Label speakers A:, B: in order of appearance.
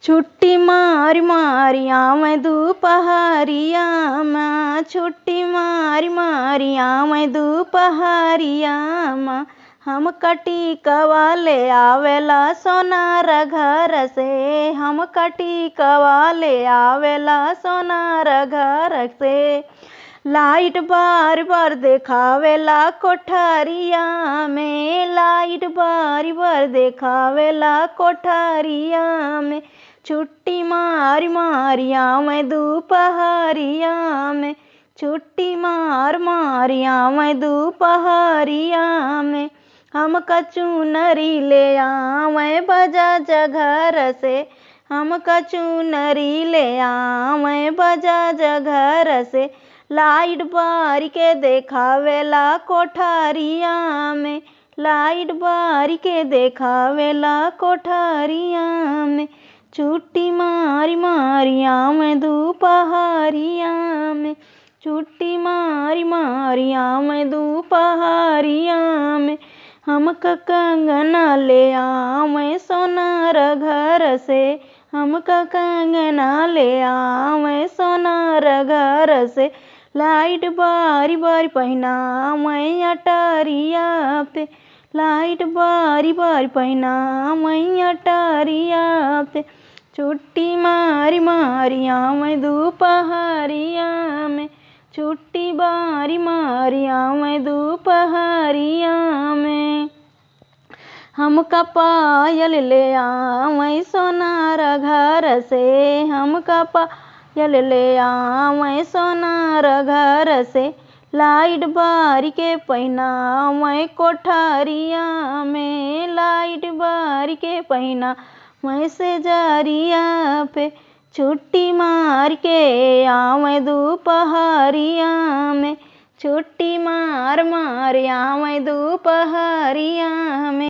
A: छुट्टी मारी मारी आवे दोपहरिया माँ, छुट्टी मारी मारी आवे दोपहरिया माँ। हम कटी कवाले आवेला सोनार घर से, हम कटी कवाले आवेला सोनार घर से। लाइट बार बार देखावेला कोठरिया में, लाइट बार बार देखावेला कोठरिया में। छुट्टी मारी मारी आवे दोपहरिया में, छुट्टी मार मारी आवे दोपहरिया में। हम कचूनरी ले आवे बजाज घर से, हम कचूनरी ले आवे बजाज घर से। लाइट बार के देखावेला कोठरिया में, लाइट बार के देखावेला कोठरिया में। छुट्टी मारी मारी आवे दोपहरिया में, छुट्टी मारी मारी आवे दोपहरिया में। हम कंगना ले आवे सोनार घर से, हम कंगना ले आवे सोनार घर से। लाइट बारी बारी पहनावे अटरिया पे, लाइट बारी बारी पहनावे अटरिया पे। छुट्टी मारी मारी आवे दोपहरिया में, छुट्टी बारी मारी आवे दोपहरिया में। हम पायल ले आवे सोनार घर से, हम पायल ले आवे सोनार घर से। लाइट बारी के पहनावे कोठरिया में, लाइट बारी के पहनावे सेजरिया पे। छुट्टी मार के आवे दोपहरिया में, छुट्टी मार मार आवे दोपहरिया में।